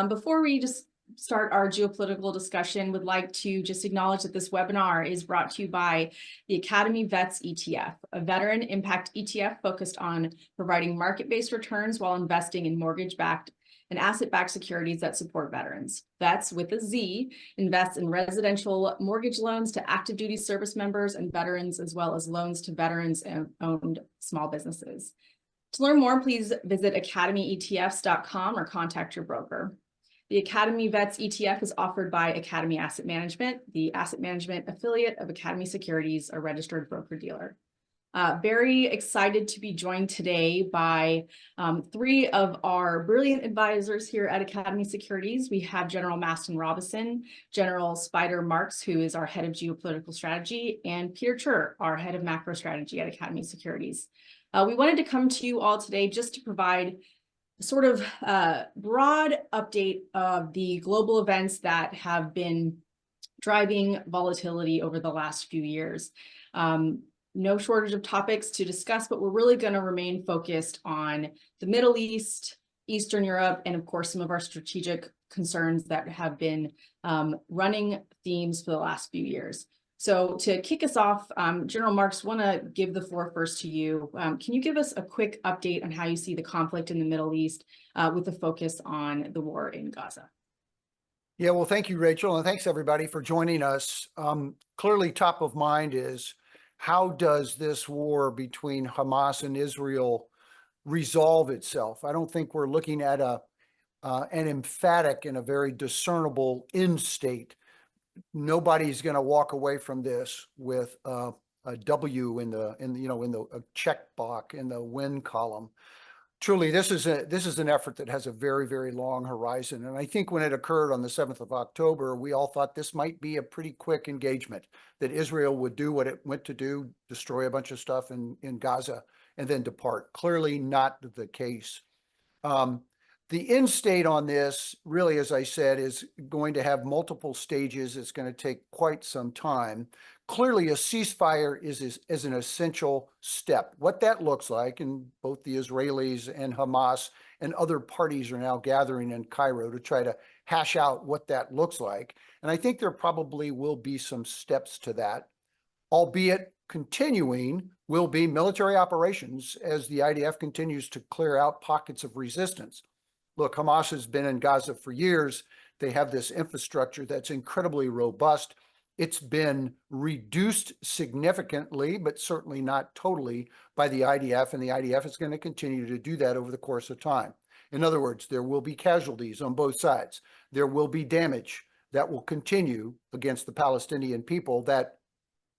Before we just start our geopolitical discussion, would like to just acknowledge that this webinar is brought to you by the Academy Vets ETF, a veteran impact ETF focused on providing market-based returns while investing in mortgage-backed and asset-backed securities that support veterans. Vets, with a Z, invests in residential mortgage loans to active duty service members and veterans, as well as loans to veterans-owned small businesses. To learn more, please visit academyetfs.com or contact your broker. The Academy Vets ETF is offered by Academy Asset Management, the asset management affiliate of Academy Securities, a registered broker-dealer. Very excited to be joined today by three of our brilliant advisors here at Academy Securities. We have General Maston Robinson, General Spider Marks, who is our head of geopolitical strategy, and Peter Chur, our head of macro strategy at Academy Securities. We wanted to come to you all today just to provide a sort of broad update of the global events that have been driving volatility over the last few years. No shortage of topics to discuss, but we're really going to remain focused on the Middle East, Eastern Europe, and of course, some of our strategic concerns that have been running themes for the last few years. So to kick us off, General Marks, want to give the floor first to you. Can you give us a quick update on how you see the conflict in the Middle East with a focus on the war in Gaza? Yeah, well, thank you, Rachel, and thanks everybody for joining us. Clearly top of mind is how does this war between Hamas and Israel resolve itself? I don't think we're looking at an emphatic and a very discernible end state. Nobody's going to walk away from this with a W in the check box in the win column. Truly, this is an effort that has a very, very long horizon. And I think when it occurred on the 7th of October, we all thought this might be a pretty quick engagement, that Israel would do what it went to do, destroy a bunch of stuff in Gaza, and then depart. Clearly not the case. The end state on this, really, as I said, is going to have multiple stages. It's going to take quite some time. Clearly, a ceasefire is an essential step. What that looks like, and both the Israelis and Hamas and other parties are now gathering in Cairo to try to hash out what that looks like. And I think there probably will be some steps to that, albeit continuing will be military operations as the IDF continues to clear out pockets of resistance. Look, Hamas has been in Gaza for years. They have this infrastructure that's incredibly robust. It's been reduced significantly, but certainly not totally, by the IDF, and the IDF is going to continue to do that over the course of time. In other words, there will be casualties on both sides. There will be damage that will continue against the Palestinian people that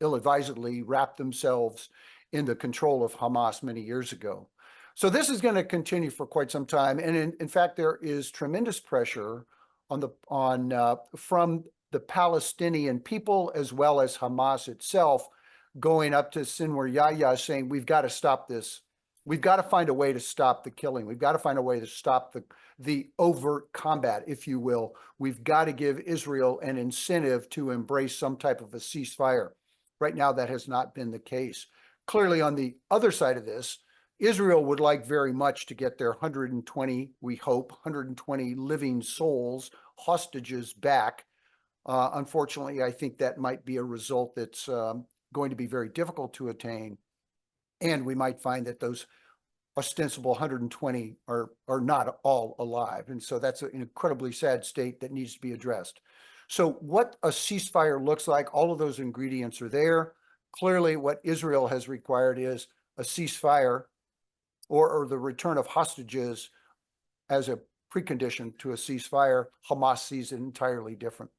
ill-advisedly wrapped themselves in the control of Hamas many years ago. So this is going to continue for quite some time, and in fact, there is tremendous pressure from the Palestinian people as well as Hamas itself, going up to Sinwar Yahya saying, "We've got to stop this. We've got to find a way to stop the killing. We've got to find a way to stop the overt combat, if you will. We've got to give Israel an incentive to embrace some type of a ceasefire." Right now, that has not been the case. Clearly, on the other side of this, Israel would like very much to get their 120, we hope, 120 living souls, hostages back. Unfortunately, I think that might be a result that's going to be very difficult to attain. And we might find that those ostensible 120 are not all alive. And so that's an incredibly sad state that needs to be addressed. So what a ceasefire looks like, all of those ingredients are there. Clearly, what Israel has required is a ceasefire or the return of hostages as a precondition to a ceasefire. Hamas sees it entirely different.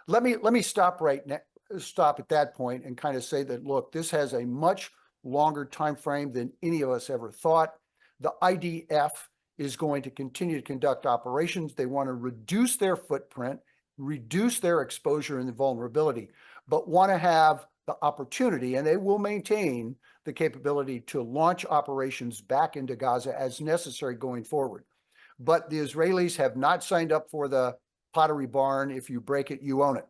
Let me stop at that point and kind of say that, look, this has a much longer time frame than any of us ever thought. The IDF is going to continue to conduct operations. They want to reduce their footprint, reduce their exposure and the vulnerability, but want to have the opportunity, and they will maintain the capability to launch operations back into Gaza as necessary going forward. But the Israelis have not signed up for the Pottery Barn. If you break it, you own it.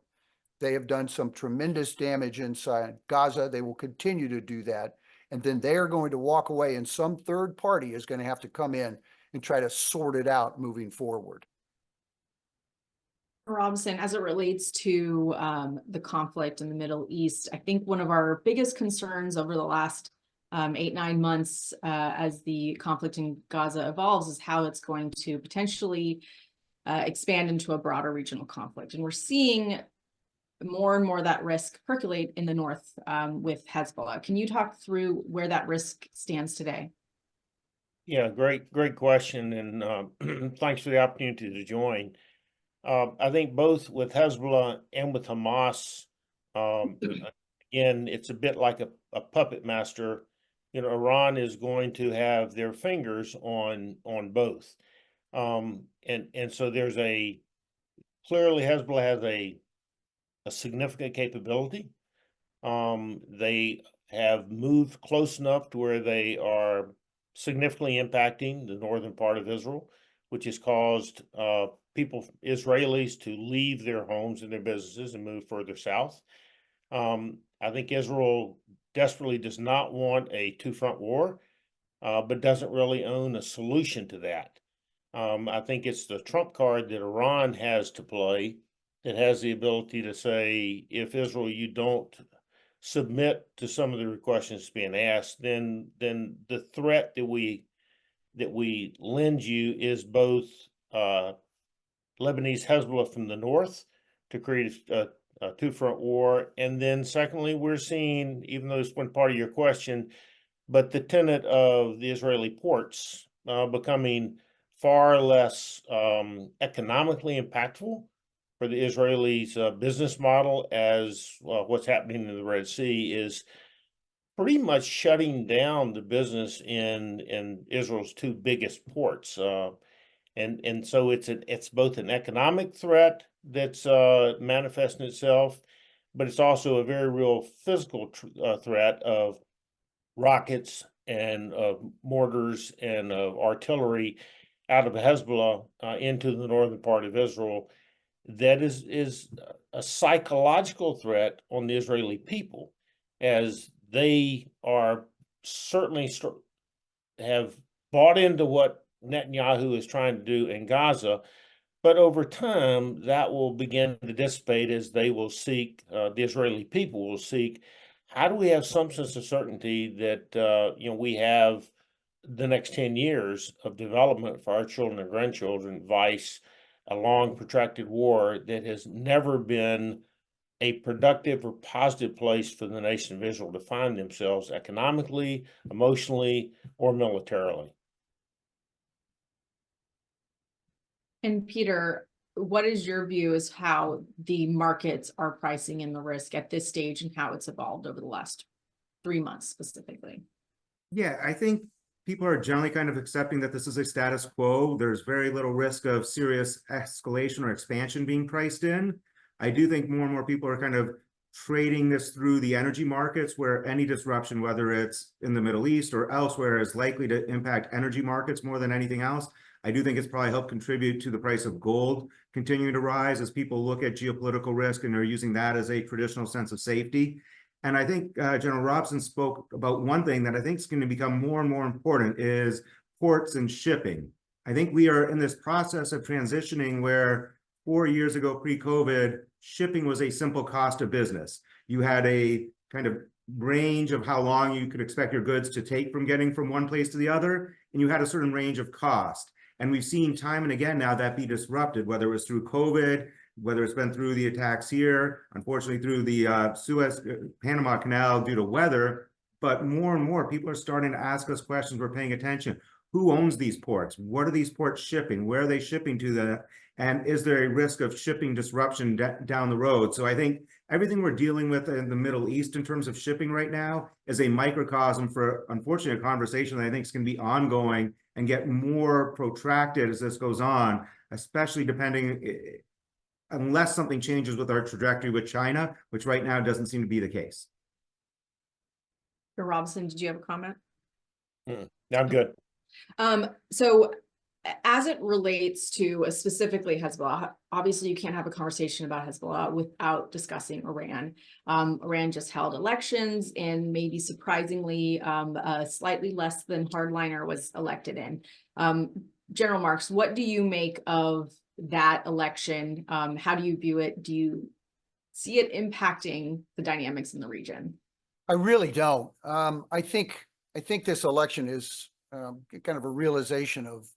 They have done some tremendous damage inside Gaza. They will continue to do that. And then they are going to walk away, and some third party is going to have to come in and try to sort it out moving forward. Robinson, as it relates to the conflict in the Middle East, I think one of our biggest concerns over the last 8-9 months as the conflict in Gaza evolves is how it's going to potentially expand into a broader regional conflict. And we're seeing more and more that risk percolate in the north with Hezbollah. Can you talk through where that risk stands today? Yeah, great question, and thanks for the opportunity to join. I think both with Hezbollah and with Hamas, again, it's a bit like a puppet master. You know, Iran is going to have their fingers on both, and so there's clearly Hezbollah has a significant capability. They have moved close enough to where they are significantly impacting the northern part of Israel, which has caused Israelis to leave their homes and their businesses and move further south. I think Israel desperately does not want a two-front war, but doesn't really own a solution to that. I think it's the trump card that Iran has to play that has the ability to say, if Israel, you don't submit to some of the questions being asked, then the threat that we lend you is both Lebanese Hezbollah from the north to create a two-front war, and then secondly, we're seeing, even though it's one part of your question, but the tenet of the Israeli ports becoming far less economically impactful for the Israelis' business model, as what's happening in the Red Sea is pretty much shutting down the business in Israel's two biggest ports. And so it's both an economic threat that's manifesting itself, but it's also a very real physical threat of rockets and mortars and artillery out of Hezbollah into the northern part of Israel. That is a psychological threat on the Israeli people, as they are certainly have bought into what Netanyahu is trying to do in Gaza, but over time that will begin to dissipate as they will seek, the Israeli people will seek, how do we have some sense of certainty that we have the next 10 years of development for our children and grandchildren, vice a long protracted war that has never been a productive or positive place for the nation of Israel to find themselves economically, emotionally, or militarily. And Peter, what is your view as how the markets are pricing in the risk at this stage and how it's evolved over the last 3 months specifically? Yeah, I think people are generally kind of accepting that this is a status quo. There's very little risk of serious escalation or expansion being priced in. I do think more and more people are kind of trading this through the energy markets, where any disruption, whether it's in the Middle East or elsewhere, is likely to impact energy markets more than anything else. I do think it's probably helped contribute to the price of gold continuing to rise as people look at geopolitical risk and are using that as a traditional sense of safety. And I think General Robson spoke about one thing that I think is going to become more and more important is ports and shipping. I think we are in this process of transitioning where 4 years ago, pre-COVID, shipping was a simple cost of business. You had a kind of range of how long you could expect your goods to take from getting from one place to the other, and you had a certain range of cost. And we've seen time and again now that be disrupted, whether it was through COVID, whether it's been through the attacks here, unfortunately through the Suez Panama Canal due to weather, but more and more people are starting to ask us questions. We're paying attention. Who owns these ports? What are these ports shipping? Where are they shipping to? And is there a risk of shipping disruption down the road? So I think everything we're dealing with in the Middle East in terms of shipping right now is a microcosm for, unfortunately, a conversation that I think is going to be ongoing and get more protracted as this goes on, especially unless something changes with our trajectory with China, which right now doesn't seem to be the case. Robinson, did you have a comment? I'm good. So as it relates to specifically Hezbollah, obviously you can't have a conversation about Hezbollah without discussing Iran. Iran just held elections, and maybe surprisingly, a slightly less than hardliner was elected in. General Marks, what do you make of that election? How do you view it? Do you see it impacting the dynamics in the region? I really don't. I think this election is kind of a realization of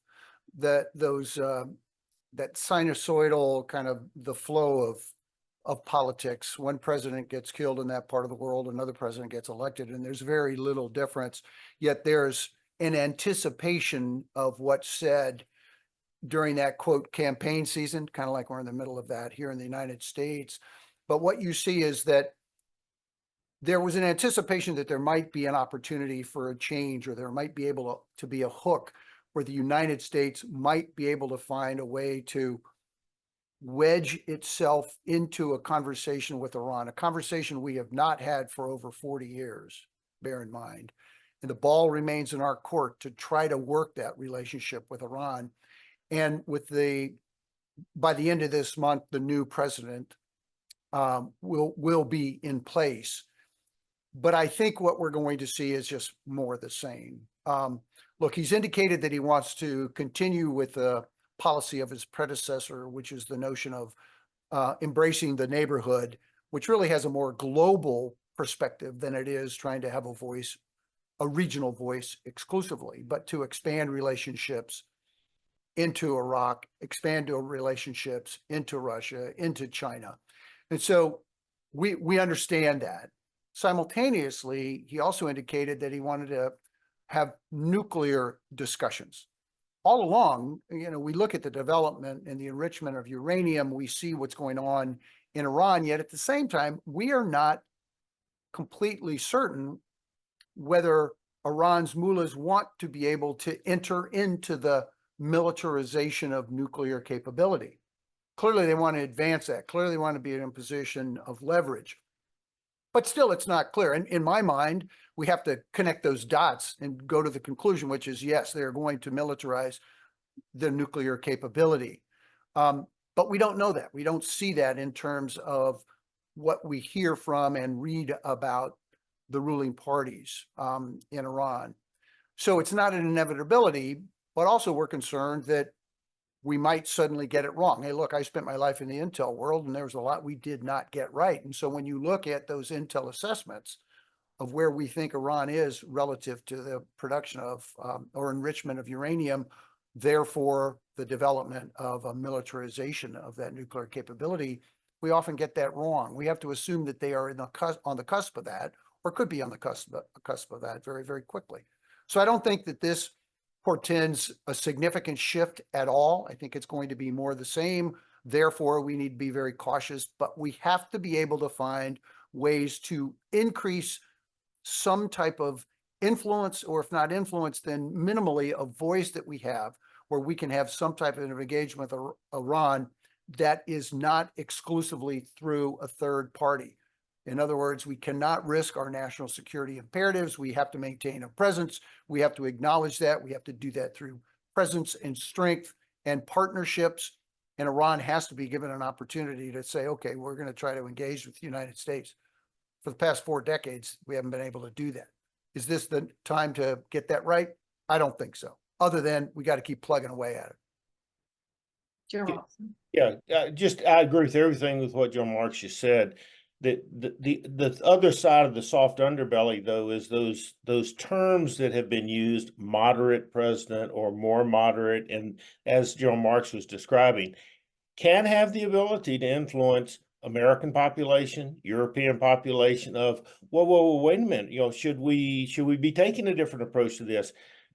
that that sinusoidal kind of the flow of politics. One president gets killed in that part of the world, another president gets elected, and there's very little difference. Yet there's an anticipation of what's said during that quote campaign season, kind of like we're in the middle of that here in the United States. But what you see is that there was an anticipation that there might be an opportunity for a change, or there might be able to be a hook where the United States might be able to find a way to wedge itself into a conversation with Iran, a conversation we have not had for over 40 years, bear in mind. And the ball remains in our court to try to work that relationship with Iran. And with by the end of this month, the new president will be in place. But I think what we're going to see is just more of the same. Look, he's indicated that he wants to continue with the policy of his predecessor, which is the notion of embracing the neighborhood, which really has a more global perspective than it is trying to have a regional voice exclusively, but to expand relationships into Iraq, expand relationships into Russia, into China. And so we understand that. Simultaneously, he also indicated that he wanted to have nuclear discussions. All along, we look at the development and the enrichment of uranium, we see what's going on in Iran, yet at the same time, we are not completely certain whether Iran's mullahs want to be able to enter into the militarization of nuclear capability. Clearly, they want to advance that. Clearly, they want to be in a position of leverage. But still, it's not clear. And in my mind, we have to connect those dots and go to the conclusion, which is, yes, they're going to militarize the nuclear capability. But we don't know that. We don't see that in terms of what we hear from and read about the ruling parties in Iran. So it's not an inevitability, but also we're concerned that we might suddenly get it wrong. Hey, look, I spent my life in the intel world, and there was a lot we did not get right. And so when you look at those intel assessments of where we think Iran is relative to the production of or enrichment of uranium, therefore the development of a militarization of that nuclear capability, we often get that wrong. We have to assume that they are on the cusp of that, or could be on the cusp of that very, very quickly. So I don't think that this portends a significant shift at all. I think it's going to be more the same. Therefore, we need to be very cautious, but we have to be able to find ways to increase some type of influence, or if not influence, then minimally a voice that we have, where we can have some type of engagement with Iran that is not exclusively through a third party. In other words, we cannot risk our national security imperatives. We have to maintain a presence. We have to acknowledge that. We have to do that through presence and strength and partnerships. And Iran has to be given an opportunity to say, okay, we're going to try to engage with the United States. For the past 4 decades, we haven't been able to do that. Is this the time to get that right? I don't think so. Other than we got to keep plugging away at it. General. Yeah, I agree with everything with what John Marks just said. The other side of the soft underbelly, though, is those terms that have been used, moderate president or more moderate, and as John Marks was describing, can have the ability to influence American population, European population of, whoa, wait a minute, should we be taking a different approach to this?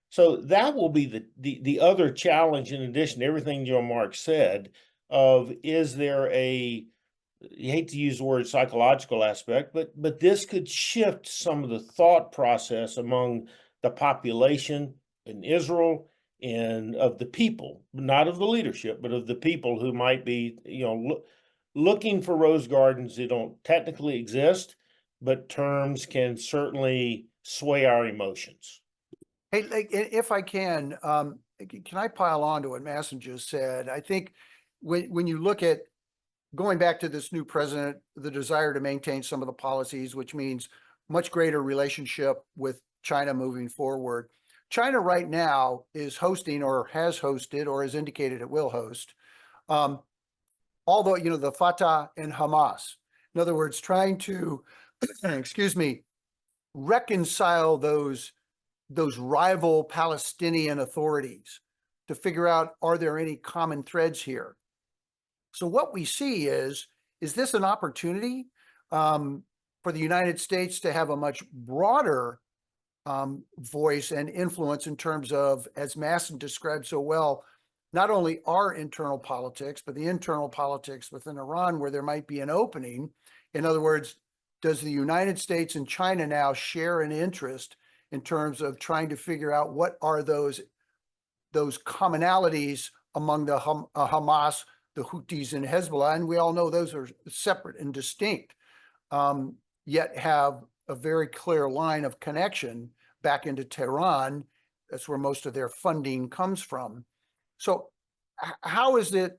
So that will be the other challenge, in addition to everything John Marks said, of is there you hate to use the word psychological aspect, but this could shift some of the thought process among the population in Israel and of the people, not of the leadership, but of the people who might be, looking for rose gardens that don't technically exist, but terms can certainly sway our emotions. Hey, if I can I pile on to what Masson just said? I think when you look at going back to this new president, the desire to maintain some of the policies, which means much greater relationship with China moving forward. China right now is hosting, or has hosted, or has indicated it will host Although, you know, the Fatah and Hamas, in other words, trying to, excuse me, reconcile those rival Palestinian authorities to figure out, are there any common threads here? So what we see is this an opportunity for the United States to have a much broader voice and influence in terms of, as Masson described so well, not only our internal politics, but the internal politics within Iran, where there might be an opening? In other words, does the United States and China now share an interest in terms of trying to figure out what are those commonalities among the Hamas, the Houthis, and Hezbollah? And we all know those are separate and distinct, yet have a very clear line of connection back into Tehran. That's where most of their funding comes from. So how is it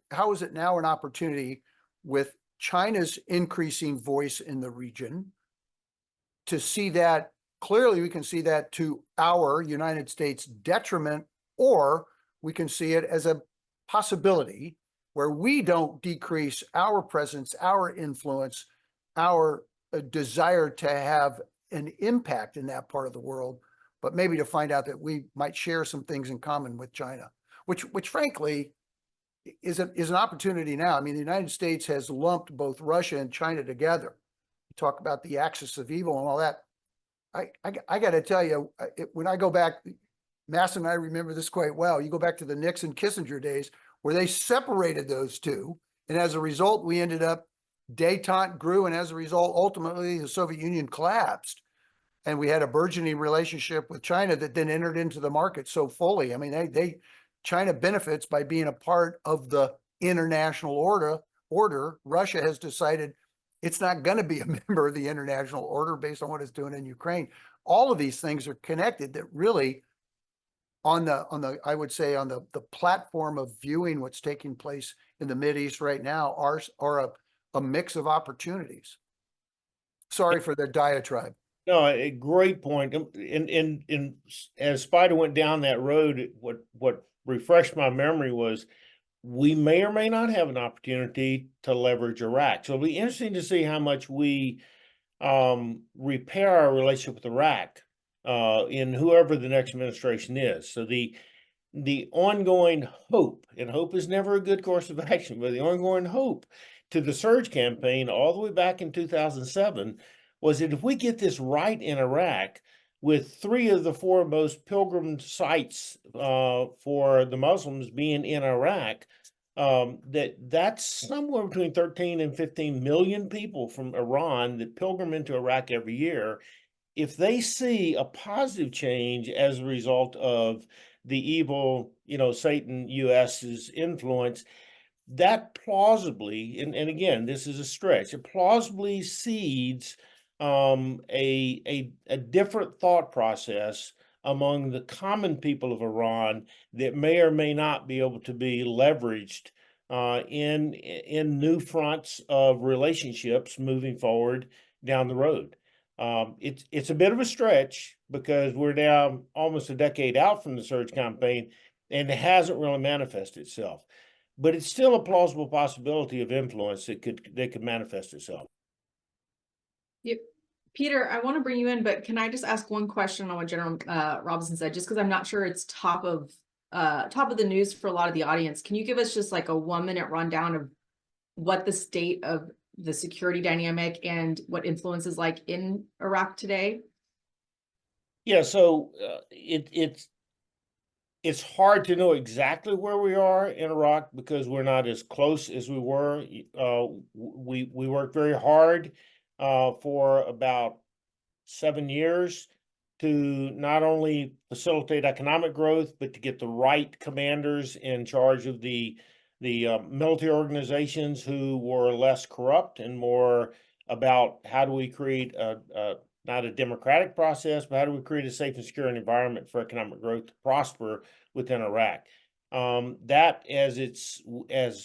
now an opportunity, with China's increasing voice in the region, to see that clearly? We can see that to our United States detriment, or we can see it as a possibility where we don't decrease our presence, our influence, our desire to have an impact in that part of the world, but maybe to find out that we might share some things in common with China, which frankly is an opportunity now. I mean, the United States has lumped both Russia and China together. You talk about the axis of evil and all that. I got to tell you, when I go back, Masson and I remember this quite well. You go back to the Nixon Kissinger days where they separated those two, and as a result, we ended up, détente grew, and as a result, ultimately, the Soviet Union collapsed. And we had a burgeoning relationship with China that then entered into the market so fully. I mean, China benefits by being a part of the international order. Russia has decided it's not going to be a member of the international order based on what it's doing in Ukraine. All of these things are connected, that really, on the I would say on the platform of viewing what's taking place in the Mideast right now, are a mix of opportunities. Sorry for the diatribe. No, a great point. And as Spider went down that road, what refreshed my memory was, we may or may not have an opportunity to leverage Iraq. So it'll be interesting to see how much we repair our relationship with Iraq in whoever the next administration is. So the ongoing hope, and hope is never a good course of action, but the ongoing hope to the surge campaign all the way back in 2007 was that if we get this right in Iraq, with 3 of the 4 most pilgrim sites for the Muslims being in Iraq, that's somewhere between 13 and 15 million people from Iran that pilgrim into Iraq every year. If they see a positive change as a result of the evil, Satan US's influence, that plausibly, and again, this is a stretch, it plausibly seeds a different thought process among the common people of Iran that may or may not be able to be leveraged in new fronts of relationships moving forward down the road. It's a bit of a stretch because we're now almost a decade out from the surge campaign, and it hasn't really manifested itself. But it's still a plausible possibility of influence that could manifest itself. Yep. Peter, I want to bring you in, but can I just ask one question on what General Robinson said, just because I'm not sure it's top of the news for a lot of the audience. Can you give us just like a 1-minute rundown of what the state of the security dynamic and what influence is like in Iraq today? Yeah, so it's hard to know exactly where we are in Iraq because we're not as close as we were. We worked very hard for about 7 years to not only facilitate economic growth, but to get the right commanders in charge of the military organizations who were less corrupt and more about how do we create not a democratic process, but how do we create a safe and secure environment for economic growth to prosper within Iraq. That, as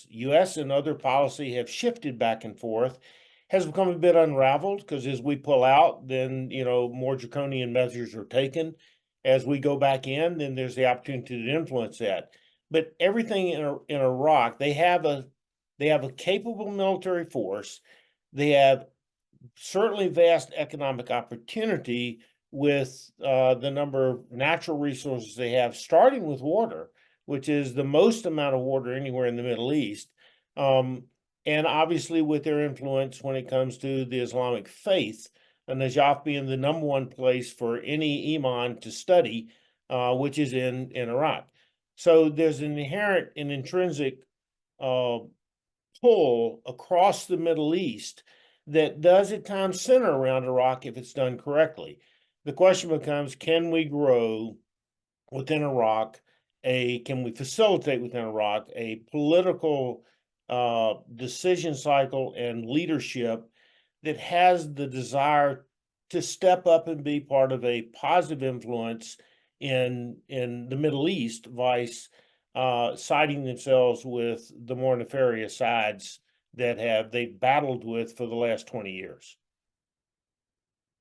U.S. and other policy have shifted back and forth, has become a bit unraveled, because as we pull out, then more draconian measures are taken. As we go back in, then there's the opportunity to influence that. But everything in Iraq, they have They have a capable military force. They have certainly vast economic opportunity with the number of natural resources they have, starting with water, which is the most amount of water anywhere in the Middle East. And obviously with their influence when it comes to the Islamic faith, and Najaf being the number one place for any imam to study, which is in Iraq. So there's an inherent and intrinsic pull across the Middle East that does at times center around Iraq if it's done correctly. The question becomes, can we grow within Iraq? Can we facilitate within Iraq a political decision cycle and leadership that has the desire to step up and be part of a positive influence in the Middle East, vice siding themselves with the more nefarious sides that they've battled with for the last 20 years.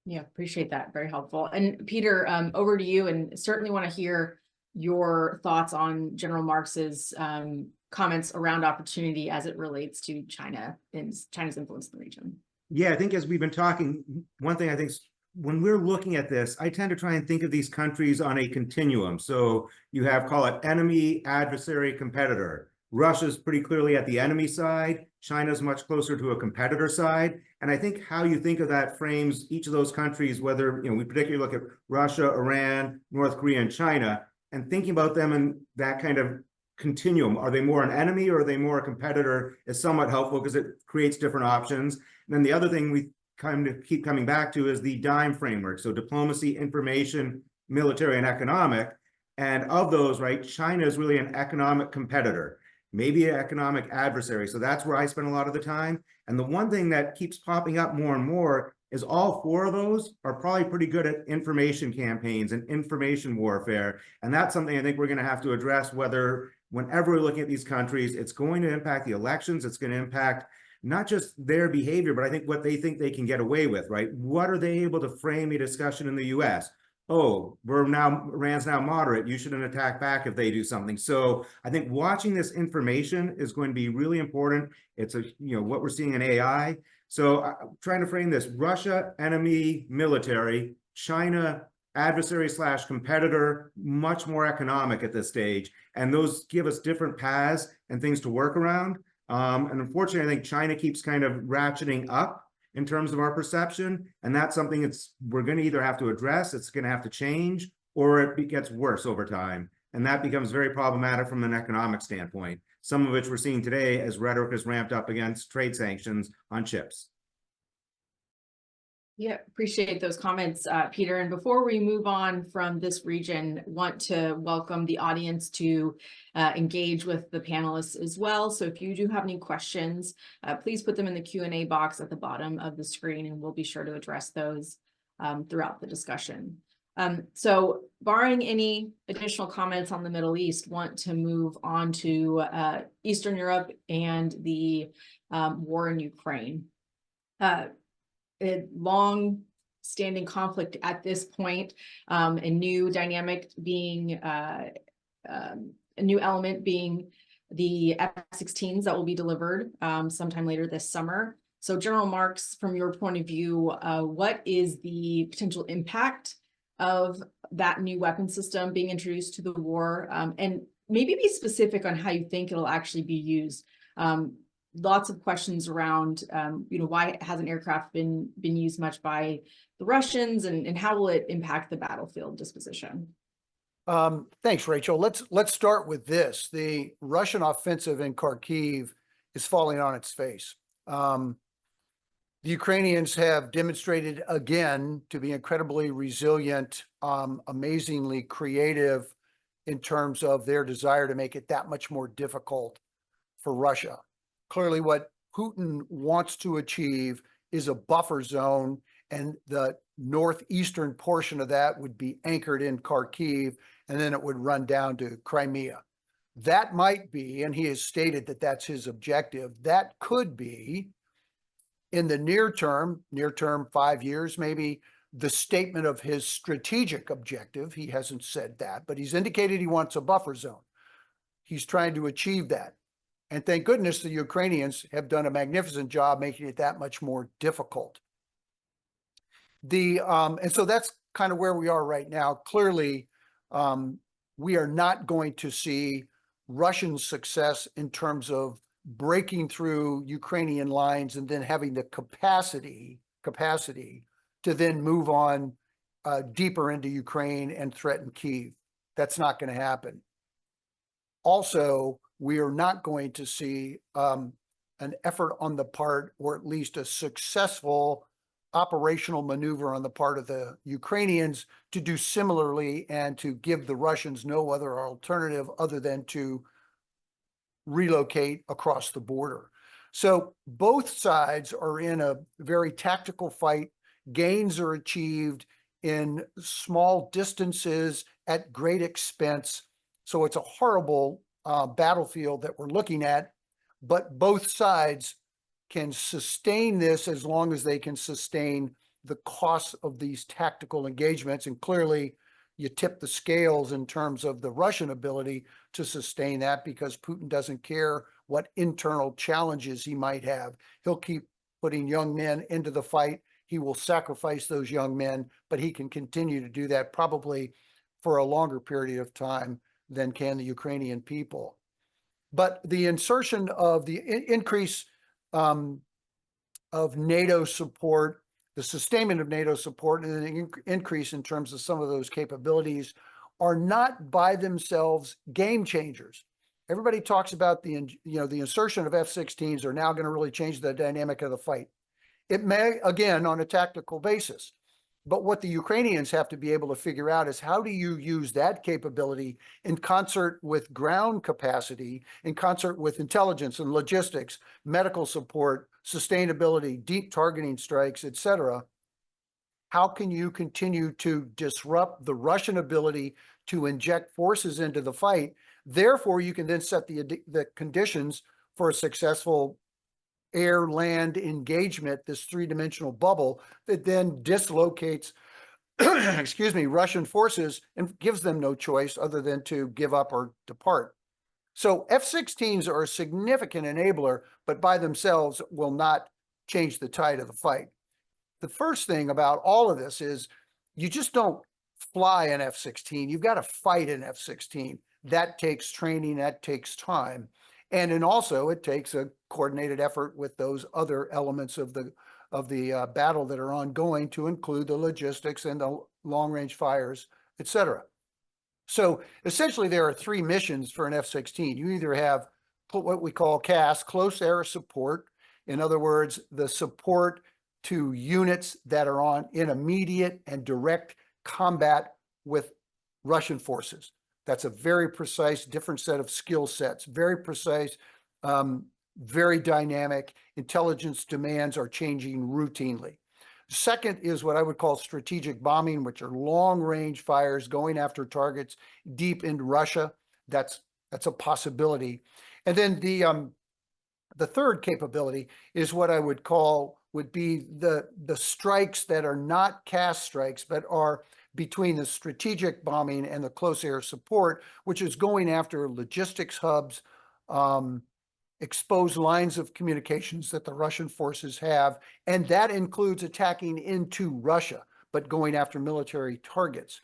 Yeah, appreciate that. Very helpful. And Peter, over to you, and certainly want to hear your thoughts on General Marks's comments around opportunity as it relates to China and China's influence in the region. Yeah, I think as we've been talking, one thing I think when we're looking at this, I tend to try and think of these countries on a continuum. So you have, call it enemy, adversary, competitor. Russia's pretty clearly at the enemy side. China's much closer to a competitor side. And I think how you think of that frames each of those countries, whether, we particularly look at Russia, Iran, North Korea, and China, and thinking about them in that kind of continuum. Are they more an enemy or are they more a competitor is somewhat helpful because it creates different options. And then the other thing we kind of keep coming back to is the DIME framework. So diplomacy, information, military, and economic. And of those, right, China is really an economic competitor, maybe an economic adversary. So that's where I spend a lot of the time. And the one thing that keeps popping up more and more is all four of those are probably pretty good at information campaigns and information warfare. And that's something I think we're going to have to address, whether whenever we're looking at these countries, it's going to impact the elections. It's going to impact not just their behavior, but I think what they think they can get away with, right? What are they able to frame a discussion in the US? Oh, Iran's now moderate. You shouldn't attack back if they do something. So I think watching this information is going to be really important. It's what we're seeing in AI. So trying to frame this: Russia, enemy, military; China, adversary / competitor, much more economic at this stage. And those give us different paths and things to work around. And unfortunately, I think China keeps kind of ratcheting up in terms of our perception. And that's something we're going to either have to address, it's going to have to change, or it gets worse over time. And that becomes very problematic from an economic standpoint, some of which we're seeing today as rhetoric is ramped up against trade sanctions on chips. Yeah, appreciate those comments, Peter. And before we move on from this region, want to welcome the audience to engage with the panelists as well. So if you do have any questions, please put them in the Q&A box at the bottom of the screen, and we'll be sure to address those throughout the discussion. So barring any additional comments on the Middle East, want to move on to Eastern Europe and the war in Ukraine. A long-standing conflict at this point, a new dynamic being a new element being the F-16s that will be delivered sometime later this summer. So General Marks, from your point of view, what is the potential impact of that new weapon system being introduced to the war? And maybe be specific on how you think it'll actually be used. Lots of questions around, why hasn't aircraft been used much by the Russians, and how will it impact the battlefield disposition? Thanks, Rachel. Let's start with this. The Russian offensive in Kharkiv is falling on its face. The Ukrainians have demonstrated again to be incredibly resilient, amazingly creative in terms of their desire to make it that much more difficult for Russia. Clearly, what Putin wants to achieve is a buffer zone, and the northeastern portion of that would be anchored in Kharkiv, and then it would run down to Crimea. That might be, and he has stated that that's his objective, that could be, in the near term 5 years, maybe, the statement of his strategic objective. He hasn't said that, but he's indicated he wants a buffer zone. He's trying to achieve that. And thank goodness the Ukrainians have done a magnificent job making it that much more difficult. And so that's kind of where we are right now. Clearly, we are not going to see Russian success in terms of breaking through Ukrainian lines and then having the capacity to then move on deeper into Ukraine and threaten Kyiv. That's not going to happen. Also, we are not going to see an effort on the part, or at least a successful operational maneuver on the part of the Ukrainians to do similarly and to give the Russians no other alternative other than to relocate across the border. So both sides are in a very tactical fight. Gains are achieved in small distances at great expense. So it's a horrible battlefield that we're looking at, but both sides can sustain this as long as they can sustain the costs of these tactical engagements. And clearly, you tip the scales in terms of the Russian ability to sustain that, because Putin doesn't care what internal challenges he might have. He'll keep putting young men into the fight. He will sacrifice those young men, but he can continue to do that probably for a longer period of time than can the Ukrainian people. But the insertion of the increase of NATO support, the sustainment of NATO support, and the increase in terms of some of those capabilities are not by themselves game changers. Everybody talks about the insertion of F-16s are now going to really change the dynamic of the fight. It may, again, on a tactical basis. But what the Ukrainians have to be able to figure out is, how do you use that capability in concert with ground capacity, in concert with intelligence and logistics, medical support, sustainability, deep targeting strikes, etc. How can you continue to disrupt the Russian ability to inject forces into the fight? Therefore, you can then set the conditions for a successful air-land engagement, this three-dimensional bubble that then dislocates, excuse me, Russian forces and gives them no choice other than to give up or depart. So F-16s are a significant enabler, but by themselves will not change the tide of the fight. The first thing about all of this is you just don't fly an F-16. You've got to fight an F-16. That takes training, that takes time. And then also it takes a coordinated effort with those other elements of the battle that are ongoing, to include the logistics and the long-range fires, etc. So essentially, there are three missions for an F-16. You either have what we call CAS, close air support. In other words, the support to units that are in immediate and direct combat with Russian forces. That's a very precise, different set of skill sets, very precise, very dynamic. Intelligence demands are changing routinely. Second is what I would call strategic bombing, which are long-range fires going after targets deep into Russia. That's a possibility. And then the third capability is what I would be the strikes that are not CAS strikes, but are between the strategic bombing and the close air support, which is going after logistics hubs, exposed lines of communications that the Russian forces have, and that includes attacking into Russia, but going after military targets.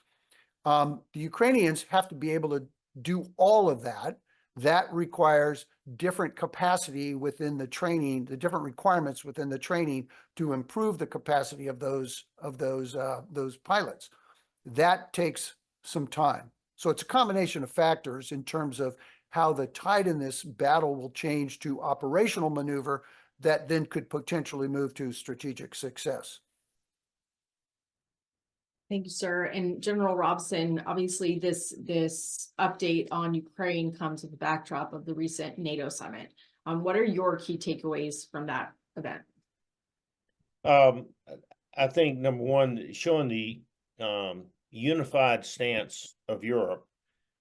The Ukrainians have to be able to do all of that. That requires different capacity within the training, the different requirements within the training to improve the capacity of those pilots. That takes some time. So it's a combination of factors in terms of how the tide in this battle will change to operational maneuver that then could potentially move to strategic success. Thank you, sir. And General Robson, obviously this update on Ukraine comes with the backdrop of the recent NATO summit. What are your key takeaways from that event? I think number one, showing the unified stance of Europe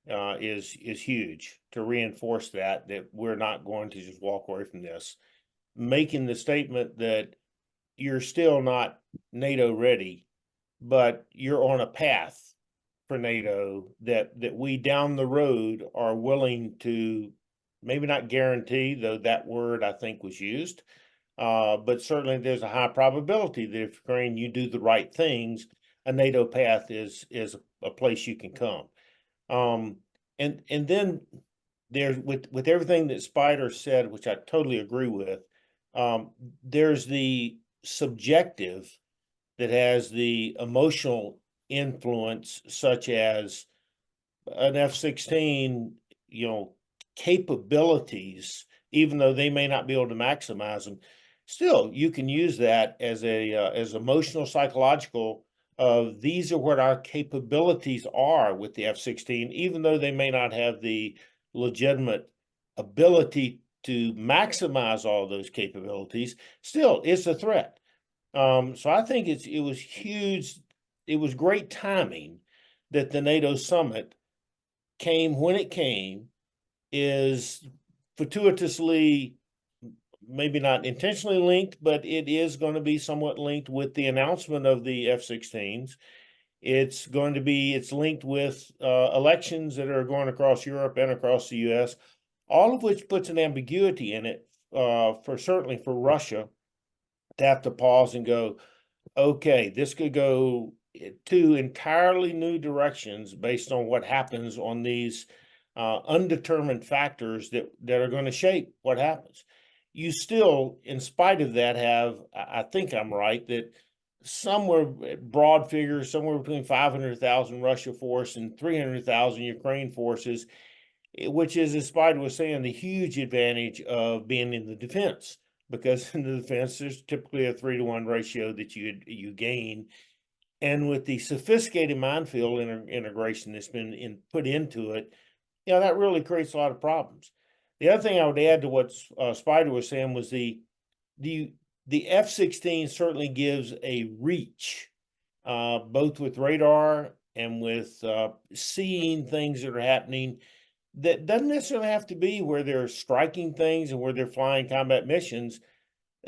is huge, to reinforce that we're not going to just walk away from this. Making the statement that you're still not NATO ready, but you're on a path for NATO that we down the road are willing to maybe not guarantee, though that word I think was used. But certainly there's a high probability that if Ukraine, you do the right things, a NATO path is a place you can come. And then there's with everything that Spider said, which I totally agree with. There's the subjective that has the emotional influence, such as an F-16, capabilities, even though they may not be able to maximize them, still you can use that as as emotional, psychological. These are what our capabilities are with the F-16, even though they may not have the legitimate ability to maximize all those capabilities. Still, it's a threat. So I think it was huge. It was great timing that the NATO summit came when it came, is fortuitously, maybe not intentionally linked, but it is going to be somewhat linked with the announcement of the F-16s. It's linked with elections that are going across Europe and across the US, all of which puts an ambiguity in it certainly for Russia to have to pause and go, okay, this could go two entirely new directions based on what happens on these undetermined factors that are going to shape what happens. You still, in spite of that, I think I'm right, that somewhere, broad figures, somewhere between 500,000 Russia force and 300,000 Ukraine forces, which is, as Spider was saying, the huge advantage of being in the defense. Because in the defense, there's typically a 3-to-1 ratio that you gain. And with the sophisticated minefield integration that's been put into it, that really creates a lot of problems. The other thing I would add to what Spider was saying was the F-16 certainly gives a reach, both with radar and with seeing things that are happening. That doesn't necessarily have to be where they're striking things and where they're flying combat missions.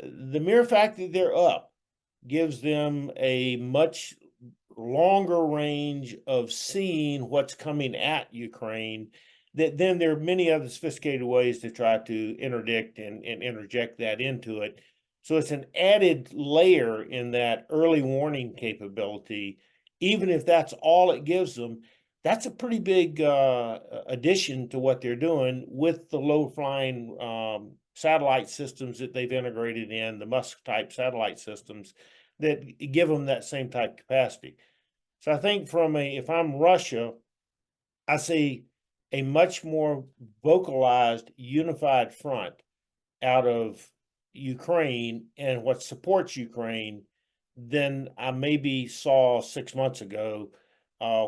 The mere fact that they're up gives them a much longer range of seeing what's coming at Ukraine. That then there are many other sophisticated ways to try to interdict and interject that into it. So it's an added layer in that early warning capability. Even if that's all it gives them, that's a pretty big addition to what they're doing with the low-flying satellite systems that they've integrated in, the Musk-type satellite systems that give them that same type capacity. So I think if I'm Russia, I see a much more vocalized, unified front out of Ukraine and what supports Ukraine than I maybe saw 6 months ago,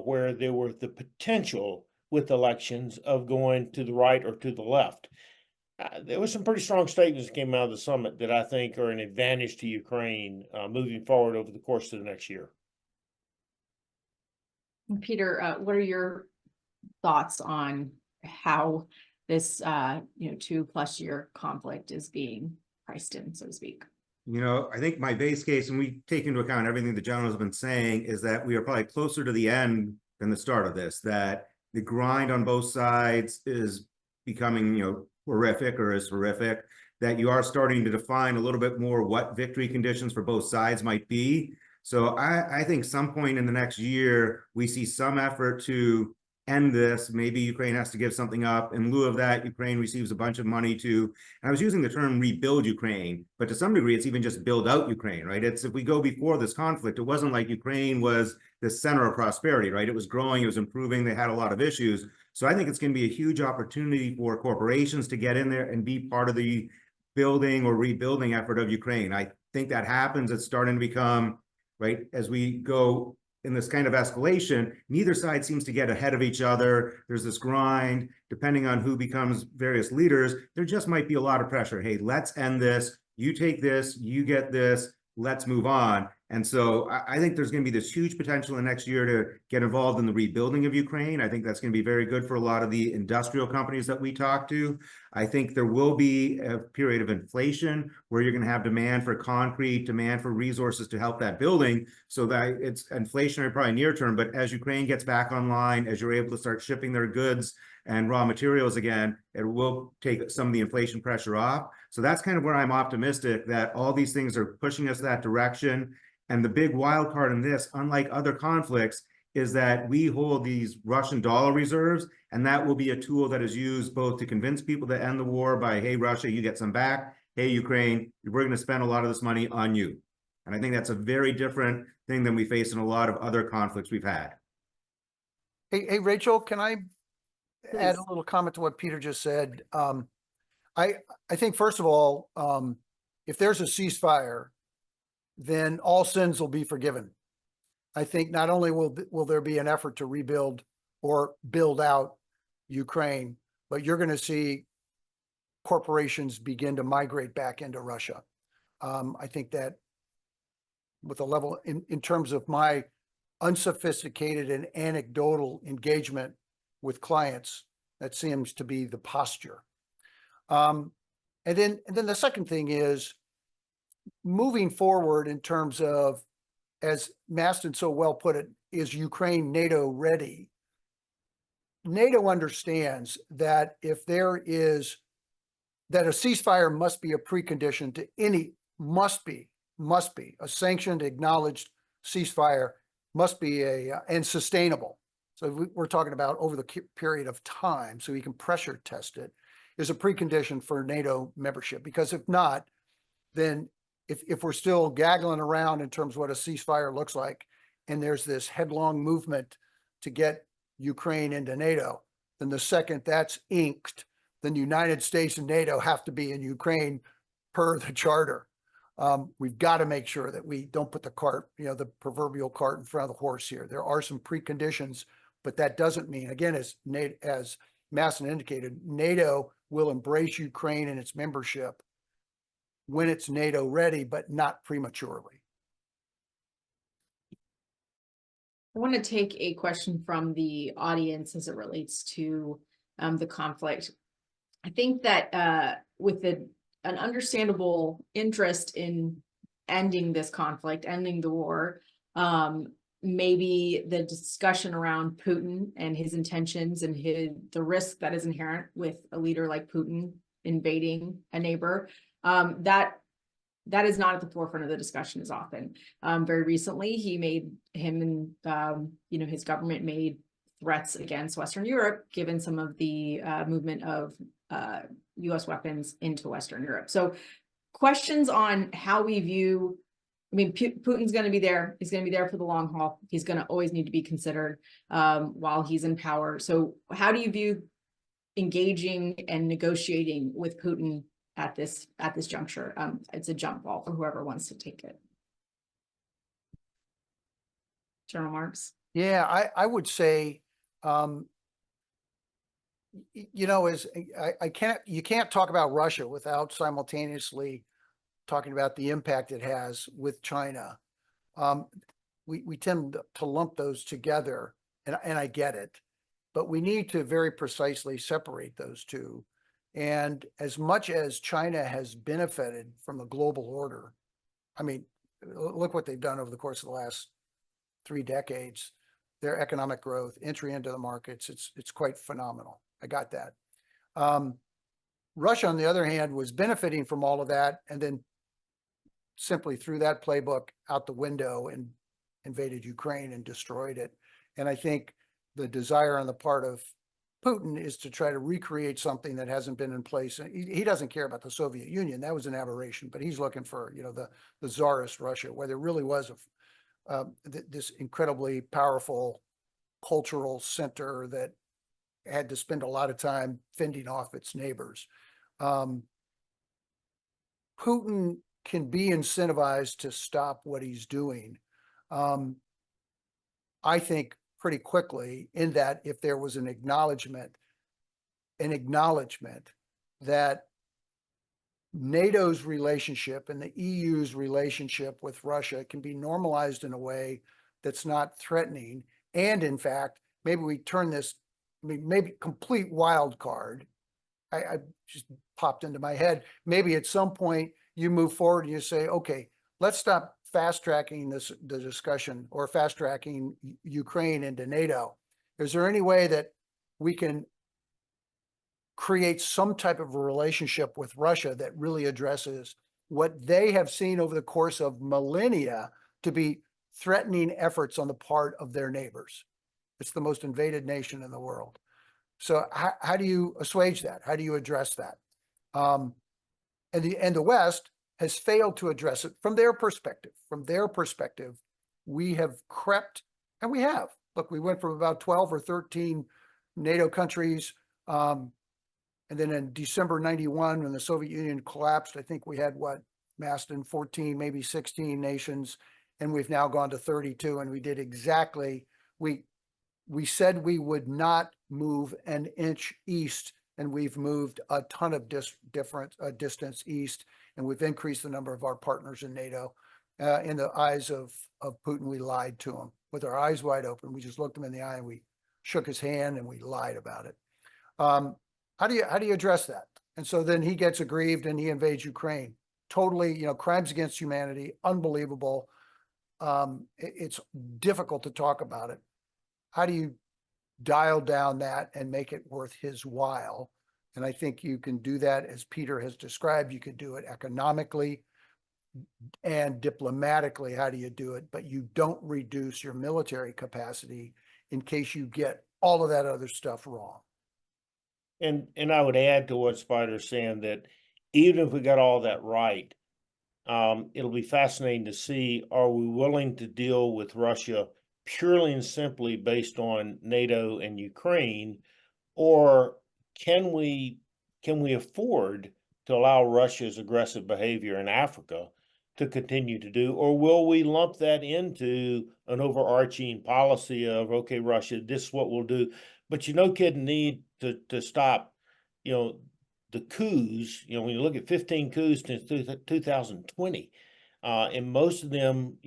where there were the potential with elections of going to the right or to the left. There were some pretty strong statements that came out of the summit that I think are an advantage to Ukraine moving forward over the course of the next year. Peter, what are your thoughts on how this 2+ year conflict is being priced in, so to speak? I think my base case, and we take into account everything the generals have been saying, is that we are probably closer to the end than the start of this, that the grind on both sides is becoming, horrific, or is horrific, that you are starting to define a little bit more what victory conditions for both sides might be. So I think some point in the next year, we see some effort to end this. Maybe Ukraine has to give something up. In lieu of that, Ukraine receives a bunch of money to, and I was using the term rebuild Ukraine, but to some degree, it's even just build out Ukraine, right? If we go before this conflict, it wasn't like Ukraine was the center of prosperity, right? It was growing, it was improving, they had a lot of issues. So I think it's going to be a huge opportunity for corporations to get in there and be part of the building or rebuilding effort of Ukraine. I think that happens. It's starting to become, right, as we go in this kind of escalation, neither side seems to get ahead of each other. There's this grind, depending on who becomes various leaders, there just might be a lot of pressure. Hey, let's end this. You take this, you get this, let's move on. And so I think there's going to be this huge potential in the next year to get involved in the rebuilding of Ukraine. I think that's going to be very good for a lot of the industrial companies that we talk to. I think there will be a period of inflation where you're going to have demand for concrete, demand for resources to help that building, so that it's inflationary probably near term. But as Ukraine gets back online, as you're able to start shipping their goods and raw materials again, it will take some of the inflation pressure off. So that's kind of where I'm optimistic that all these things are pushing us that direction. And the big wild card in this, unlike other conflicts, is that we hold these Russian dollar reserves, and that will be a tool that is used both to convince people to end the war by, hey, Russia, you get some back. Hey, Ukraine, we're going to spend a lot of this money on you. And I think that's a very different thing than we face in a lot of other conflicts we've had. Hey, Rachel, can I add a Please. little comment to what Peter just said? I think, first of all, if there's a ceasefire, then all sins will be forgiven. I think not only will there be an effort to rebuild or build out Ukraine, but you're going to see corporations begin to migrate back into Russia. I think that with a level in terms of my unsophisticated and anecdotal engagement with clients, that seems to be the posture. And then the second thing is moving forward in terms of, as Maston so well put it, is Ukraine NATO ready? NATO understands that if there is, that a ceasefire must be a precondition to any, must be a sanctioned, acknowledged ceasefire, must be and sustainable. So we're talking about over the period of time, so we can pressure test it, is a precondition for NATO membership. Because if not, then if we're still gaggling around in terms of what a ceasefire looks like, and there's this headlong movement to get Ukraine into NATO, then the second that's inked, then the United States and NATO have to be in Ukraine per the charter. We've got to make sure that we don't put the cart, the proverbial cart in front of the horse here. There are some preconditions, but that doesn't mean, again, as Masson indicated, NATO will embrace Ukraine and its membership when it's NATO ready, but not prematurely. I want to take a question from the audience as it relates to the conflict. I think that with an understandable interest in ending this conflict, ending the war, maybe the discussion around Putin and his intentions and the risk that is inherent with a leader like Putin invading a neighbor, that is not at the forefront of the discussion as often. Very recently, him and his government made threats against Western Europe, given some of the movement of U.S. weapons into Western Europe. So questions on how we view, Putin's going to be there. He's going to be there for the long haul. He's going to always need to be considered while he's in power. So how do you view engaging and negotiating with Putin at this juncture? It's a jump ball for whoever wants to take it. General Marks. Yeah, I would say, you can't talk about Russia without simultaneously talking about the impact it has with China. We tend to lump those together, and I get it, but we need to very precisely separate those two. And as much as China has benefited from the global order, look what they've done over the course of the last 3 decades. Their economic growth, entry into the markets, it's quite phenomenal. I got that. Russia, on the other hand, was benefiting from all of that, and then simply threw that playbook out the window and invaded Ukraine and destroyed it. And I think the desire on the part of Putin is to try to recreate something that hasn't been in place. He doesn't care about the Soviet Union. That was an aberration, but he's looking for, the Tsarist Russia, where there really was this incredibly powerful cultural center that had to spend a lot of time fending off its neighbors. Putin can be incentivized to stop what he's doing. I think pretty quickly, in that if there was an acknowledgement that NATO's relationship and the EU's relationship with Russia can be normalized in a way that's not threatening. And in fact, maybe we turn this, maybe complete wild card. I just popped into my head. Maybe at some point you move forward and you say, okay, let's stop fast tracking the discussion or fast tracking Ukraine into NATO. Is there any way that we can create some type of a relationship with Russia that really addresses what they have seen over the course of millennia to be threatening efforts on the part of their neighbors? It's the most invaded nation in the world. So how do you assuage that? How do you address that? And the West has failed to address it from their perspective. From their perspective, we have crept, and we have. Look, we went from about 12 or 13 NATO countries. And then in December 91, when the Soviet Union collapsed, I think we had massed in 14, maybe 16 nations, and we've now gone to 32. And we did exactly, we said we would not move an inch east, and we've moved a ton of distance east, and we've increased the number of our partners in NATO. In the eyes of Putin, we lied to him with our eyes wide open. We just looked him in the eye and we shook his hand and we lied about it. How do you address that? And so then he gets aggrieved and he invades Ukraine. Totally, crimes against humanity, unbelievable. It's difficult to talk about it. How do you dial down that and make it worth his while? And I think you can do that, as Peter has described. You can do it economically and diplomatically. How do you do it? But you don't reduce your military capacity in case you get all of that other stuff wrong. And I would add to what Spider's saying that even if we got all that right, it'll be fascinating to see, are we willing to deal with Russia purely and simply based on NATO and Ukraine, or can we afford to allow Russia's aggressive behavior in Africa to continue to do, or will we lump that into an overarching policy of, okay, Russia, this is what we'll do, but kid need to stop, the coups. When you look at 15 coups since 2020, and most of them,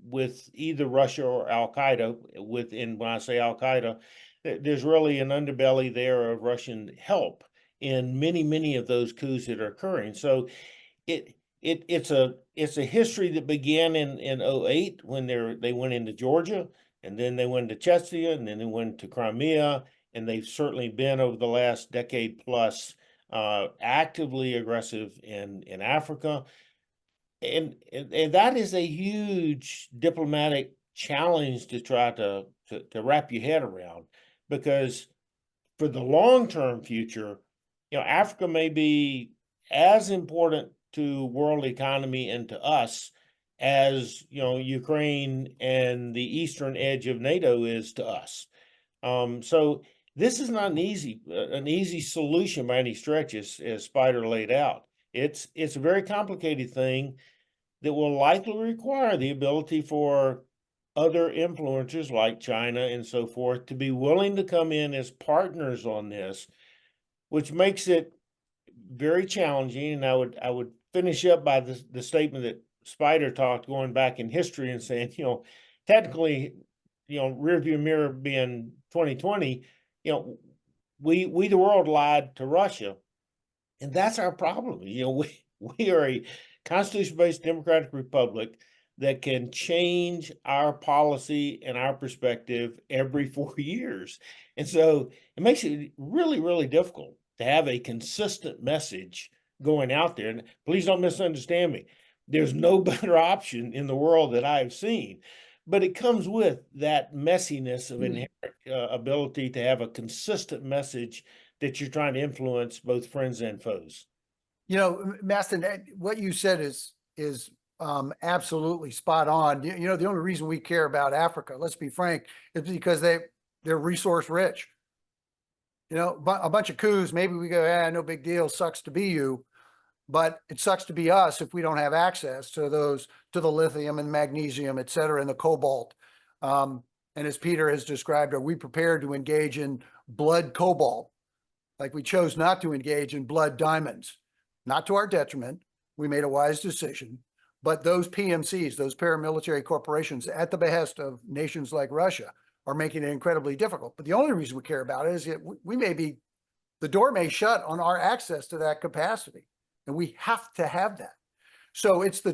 with either Russia or Al Qaeda. When I say Al Qaeda, there's really an underbelly there of Russian help in many of those coups that are occurring. So it's a history that began in 2008 when they went into Georgia, and then they went to Chechnya, and then they went to Crimea, and they've certainly been over the last decade plus actively aggressive in Africa. And that is a huge diplomatic challenge to try to wrap your head around, because for the long-term future, Africa may be as important to world economy and to us as, Ukraine and the eastern edge of NATO is to us. So this is not an easy solution by any stretch, as Spider laid out. It's a very complicated thing that will likely require the ability for other influencers like China and so forth to be willing to come in as partners on this, which makes it very challenging. And I would finish up by the statement that Spider talked, going back in history and saying, technically, rearview mirror being 2020, we the world lied to Russia, and that's our problem. We are a constitution-based democratic republic that can change our policy and our perspective every 4 years. And so it makes it really, really difficult to have a consistent message going out there. And please don't misunderstand me. There's no better option in the world that I've seen, but it comes with that messiness of inherent ability to have a consistent message that you're trying to influence both friends and foes. Mastin, what you said is absolutely spot on. The only reason we care about Africa, let's be frank, is because they're resource rich. A bunch of coups, maybe we go, no big deal, sucks to be you, but it sucks to be us if we don't have access to the lithium and magnesium, et cetera, and the cobalt. And as Peter has described, are we prepared to engage in blood cobalt? Like we chose not to engage in blood diamonds. not to our detriment. We made a wise decision, but those PMCs, those paramilitary corporations at the behest of nations like Russia are making it incredibly difficult. But the only reason we care about it is that we may be, the door may shut on our access to that capacity, and we have to have that. So it's the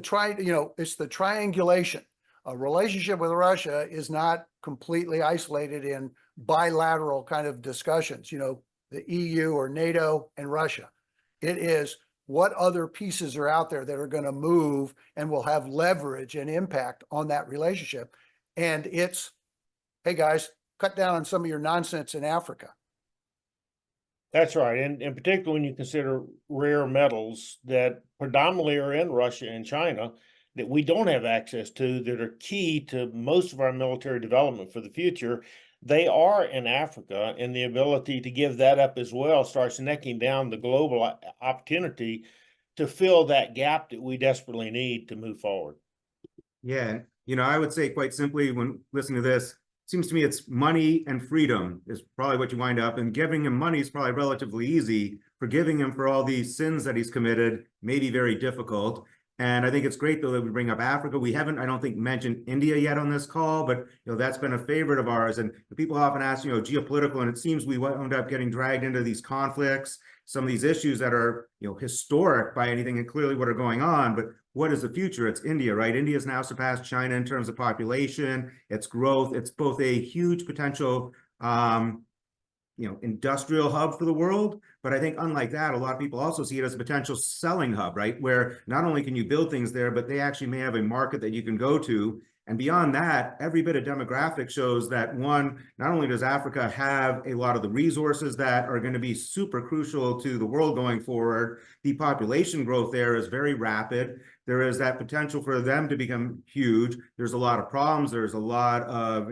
it's the triangulation. A relationship with Russia is not completely isolated in bilateral kind of discussions, the EU or NATO and Russia. It is what other pieces are out there that are going to move and will have leverage and impact on that relationship. And it's, hey guys, cut down on some of your nonsense in Africa. That's right. And in particular, when you consider rare metals that predominantly are in Russia and China that we don't have access to, that are key to most of our military development for the future, they are in Africa, and the ability to give that up as well starts necking down the global opportunity to fill that gap that we desperately need to move forward. Yeah, I would say quite simply when listening to this, seems to me it's money and freedom is probably what you wind up, and giving him money is probably relatively easy. Forgiving him for all these sins that he's committed may be very difficult. And I think it's great though that we bring up Africa. We haven't, I don't think, mentioned India yet on this call, but that's been a favorite of ours. And people often ask, geopolitical, and it seems we wound up getting dragged into these conflicts, some of these issues that are, historic by anything and clearly what are going on. But what is the future? It's India, right? India's now surpassed China in terms of population, its growth. It's both a huge potential, industrial hub for the world. But I think unlike that, a lot of people also see it as a potential selling hub, right? Where not only can you build things there, but they actually may have a market that you can go to. And beyond that, every bit of demographic shows that one, not only does Africa have a lot of the resources that are going to be super crucial to the world going forward, the population growth there is very rapid. There is that potential for them to become huge. There's a lot of problems. There's a lot of,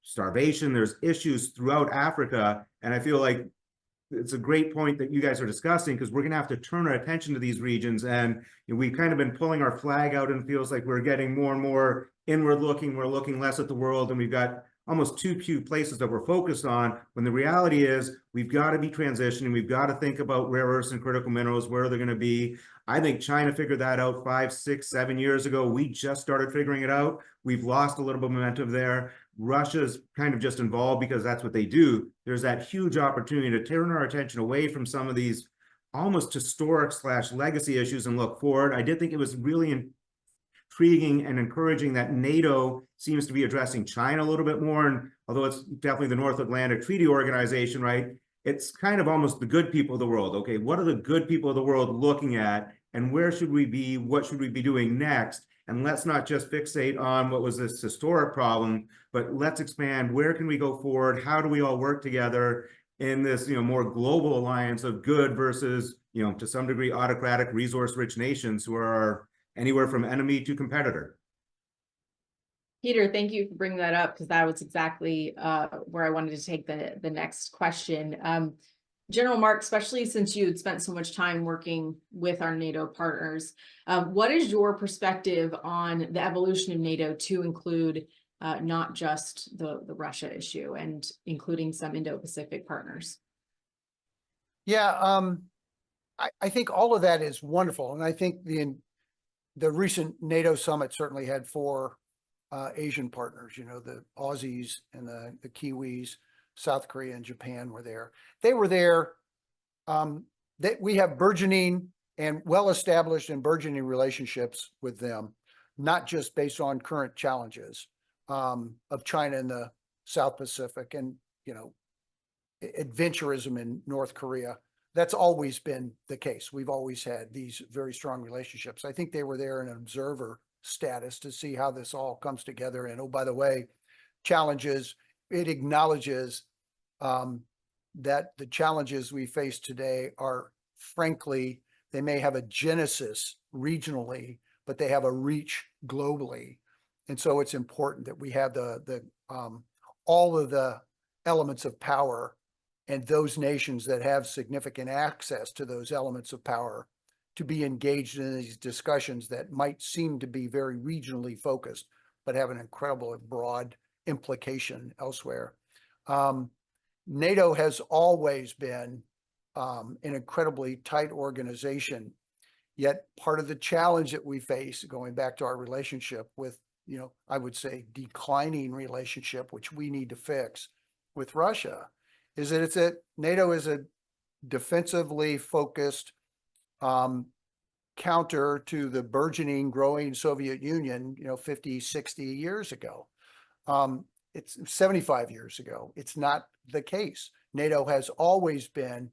starvation. There's issues throughout Africa. And I feel like it's a great point that you guys are discussing, because we're going to have to turn our attention to these regions. And we've kind of been pulling our flag out, and it feels like we're getting more and more inward looking. We're looking less at the world, and we've got almost too few places that we're focused on, when the reality is we've got to be transitioning. We've got to think about rare earths and critical minerals, where they're going to be. I think China figured that out 5, 6, 7 years ago. We just started figuring it out. We've lost a little bit of momentum there. Russia's kind of just involved because that's what they do. There's that huge opportunity to turn our attention away from some of these almost historic / legacy issues and look forward. I did think it was really intriguing and encouraging that NATO seems to be addressing China a little bit more. And although it's definitely the North Atlantic Treaty Organization, right? It's kind of almost the good people of the world. Okay, what are the good people of the world looking at, and where should we be? What should we be doing next? And let's not just fixate on what was this historic problem, but let's expand. Where can we go forward? How do we all work together in this, more global alliance of good versus, to some degree, autocratic, resource-rich nations who are anywhere from enemy to competitor? Peter, thank you for bringing that up, because that was exactly where I wanted to take the next question. General Mark, especially since you had spent so much time working with our NATO partners, what is your perspective on the evolution of NATO to include not just the Russia issue and including some Indo-Pacific partners? Yeah, I think all of that is wonderful. And I think the recent NATO summit certainly had 4 Asian partners, the Aussies and the Kiwis, South Korea and Japan were there. They were there. We have burgeoning and well-established and burgeoning relationships with them, not just based on current challenges of China in the South Pacific and, adventurism in North Korea. That's always been the case. We've always had these very strong relationships. I think they were there in an observer status to see how this all comes together. And oh, by the way, challenges, it acknowledges that the challenges we face today are, frankly, they may have a genesis regionally, but they have a reach globally. And so it's important that we have all of the elements of power, and those nations that have significant access to those elements of power to be engaged in these discussions that might seem to be very regionally focused, but have an incredible broad implication elsewhere. NATO has always been an incredibly tight organization. Yet part of the challenge that we face, going back to our relationship with, I would say declining relationship, which we need to fix with Russia, is that NATO is a defensively focused counter to the burgeoning, growing Soviet Union, 50, 60 years ago. It's 75 years ago. It's not the case. NATO has always been,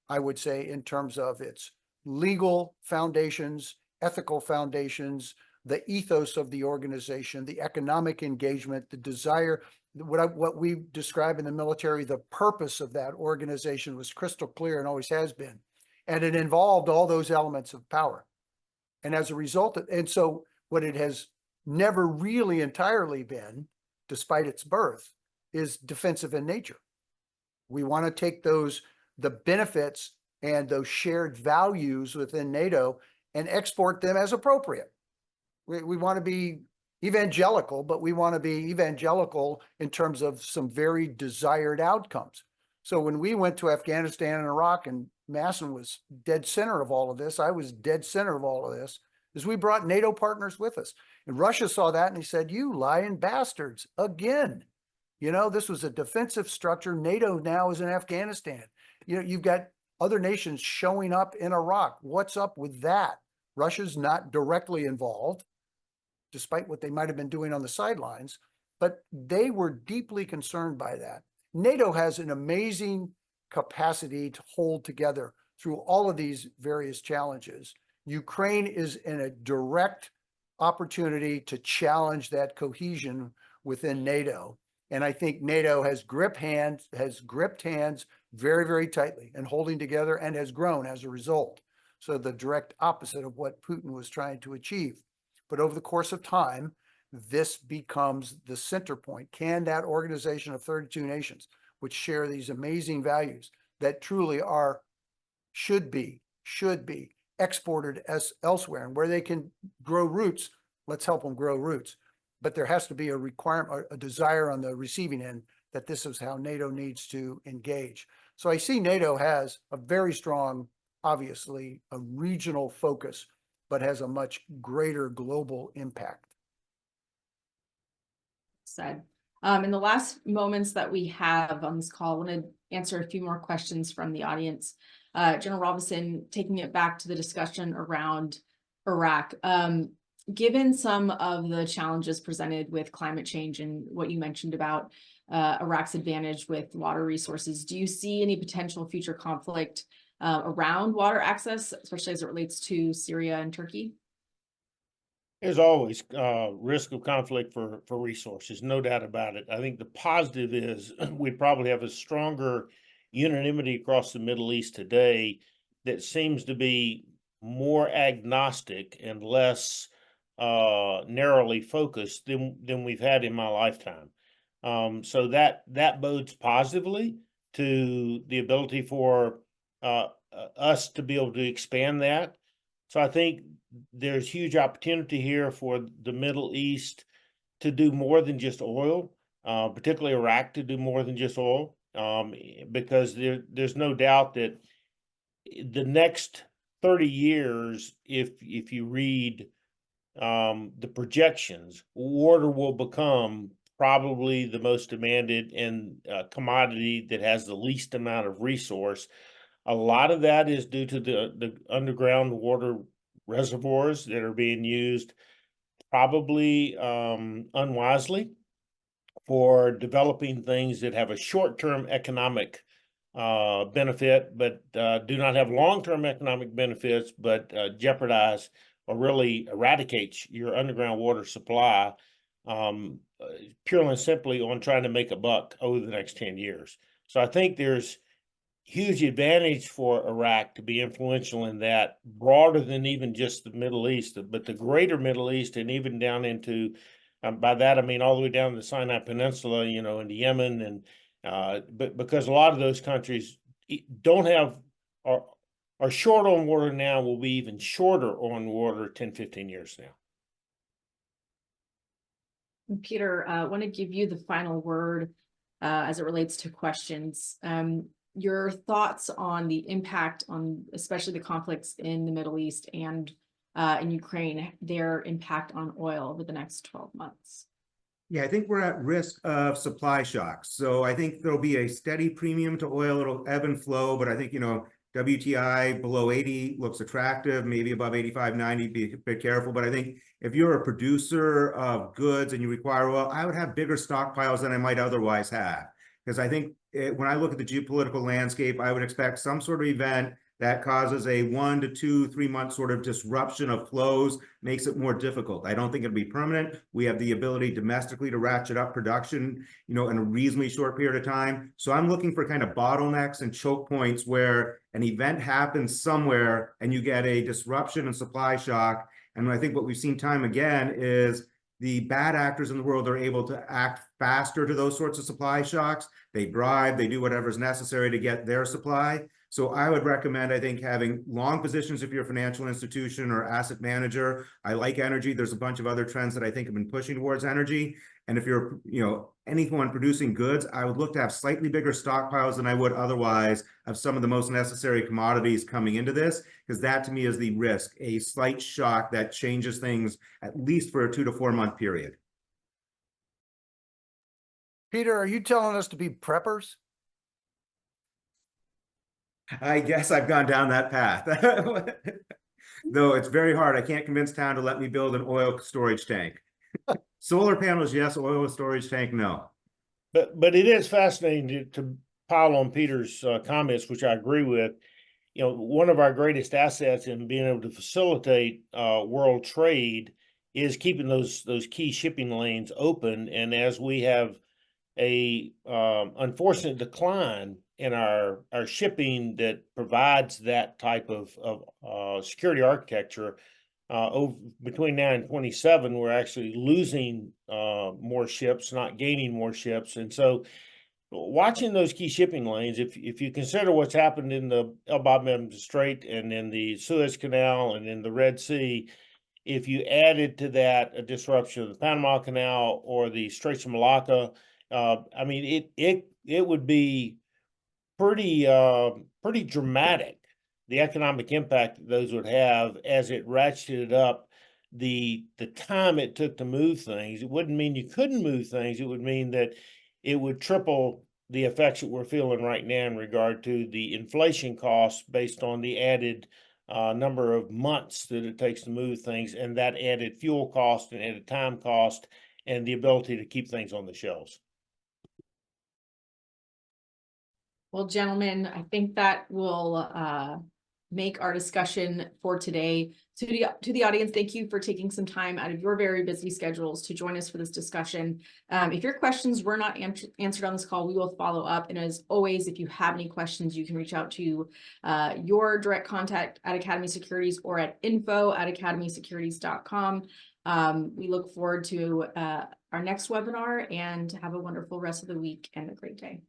I would say, in terms of its legal foundations, ethical foundations, the ethos of the organization, the economic engagement, the desire, what we describe in the military, the purpose of that organization was crystal clear and always has been. And it involved all those elements of power. And as a result, and so what it has never really entirely been, despite its birth, is defensive in nature. We want to take the benefits and those shared values within NATO and export them as appropriate. We want to be evangelical, but we want to be evangelical in terms of some very desired outcomes. So when we went to Afghanistan and Iraq, and Masson was dead center of all of this, I was dead center of all of this, is we brought NATO partners with us. And Russia saw that and he said, "You lying bastards, again. This was a defensive structure. NATO now is in Afghanistan. You've got other nations showing up in Iraq. What's up with that?" Russia's not directly involved, despite what they might have been doing on the sidelines, but they were deeply concerned by that. NATO has an amazing capacity to hold together through all of these various challenges. Ukraine is in a direct opportunity to challenge that cohesion within NATO. And I think NATO has gripped hands very, very tightly and holding together, and has grown as a result. So the direct opposite of what Putin was trying to achieve. But over the course of time, this becomes the center point. Can that organization of 32 nations, which share these amazing values that truly should be exported as elsewhere, and where they can grow roots, let's help them grow roots. But there has to be a requirement, a desire on the receiving end that this is how NATO needs to engage. So I see NATO has a very strong, obviously a regional focus, but has a much greater global impact. Said. In the last moments that we have on this call, I want to answer a few more questions from the audience. General Robinson, taking it back to the discussion around Iraq, given some of the challenges presented with climate change and what you mentioned about Iraq's advantage with water resources, do you see any potential future conflict around water access, especially as it relates to Syria and Turkey? There's always risk of conflict for resources, no doubt about it. I think the positive is we probably have a stronger unanimity across the Middle East today that seems to be more agnostic and less narrowly focused than we've had in my lifetime. So that bodes positively to the ability for us to be able to expand that. So I think there's huge opportunity here for the Middle East to do more than just oil, particularly Iraq to do more than just oil, because there's no doubt that the next 30 years, if you read the projections, water will become probably the most demanded and commodity that has the least amount of resource. A lot of that is due to the underground water reservoirs that are being used probably unwisely for developing things that have a short-term economic benefit, but do not have long-term economic benefits, but jeopardize or really eradicates your underground water supply purely and simply on trying to make a buck over the next 10 years. So I think there's huge advantage for Iraq to be influential in that, broader than even just the Middle East, but the greater Middle East, and even down into, by that I mean all the way down to the Sinai Peninsula, into Yemen, and but because a lot of those countries don't have, are short on water now, will be even shorter on water 10, 15 years now. Peter, I want to give you the final word as it relates to questions. your thoughts on the impact on, especially the conflicts in the Middle East and in Ukraine, their impact on oil over the next 12 months. Yeah, I think we're at risk of supply shocks. So I think there'll be a steady premium to oil. It'll ebb and flow, but I think, WTI below 80 looks attractive, maybe above 85, 90, be a bit careful. But I think if you're a producer of goods and you require oil, I would have bigger stockpiles than I might otherwise have. Because I think when I look at the geopolitical landscape, I would expect some sort of event that causes a 1 to 2, 3 month sort of disruption of flows, makes it more difficult. I don't think it'll be permanent. We have the ability domestically to ratchet up production, in a reasonably short period of time. So I'm looking for kind of bottlenecks and choke points where an event happens somewhere and you get a disruption and supply shock. And I think what we've seen time again is the bad actors in the world are able to act faster to those sorts of supply shocks. They bribe, they do whatever's necessary to get their supply. So I would recommend, I think, having long positions if you're a financial institution or asset manager. I like energy. There's a bunch of other trends that I think have been pushing towards energy. And if you're, anyone producing goods, I would look to have slightly bigger stockpiles than I would otherwise of some of the most necessary commodities coming into this, because that to me is the risk, a slight shock that changes things at least for a 2 to 4 month period. Peter, are you telling us to be preppers? I guess I've gone down that path. Though it's very hard. I can't convince town to let me build an oil storage tank. Solar panels, yes. Oil storage tank, no. But it is fascinating to pile on Peter's comments, which I agree with. One of our greatest assets in being able to facilitate world trade is keeping those key shipping lanes open. And as we have a unfortunate decline in our shipping that provides that type of security architecture, between now and 27, we're actually losing more ships, not gaining more ships. And so watching those key shipping lanes, if you consider what's happened in the El Bab el Strait and in the Suez Canal and in the Red Sea, if you added to that a disruption of the Panama Canal or the Straits of Malacca, it would be pretty dramatic, the economic impact that those would have as it ratcheted up the time it took to move things. It wouldn't mean you couldn't move things. It would mean that it would triple the effects that we're feeling right now in regard to the inflation costs based on the added number of months that it takes to move things, and that added fuel cost and added time cost and the ability to keep things on the shelves. Well, gentlemen, I think that will make our discussion for today. To the audience, thank you for taking some time out of your very busy schedules to join us for this discussion. If your questions were not answered on this call, we will follow up. And as always, if you have any questions, you can reach out to your direct contact at Academy Securities or at info@academysecurities.com. We look forward to our next webinar, and have a wonderful rest of the week and a great day.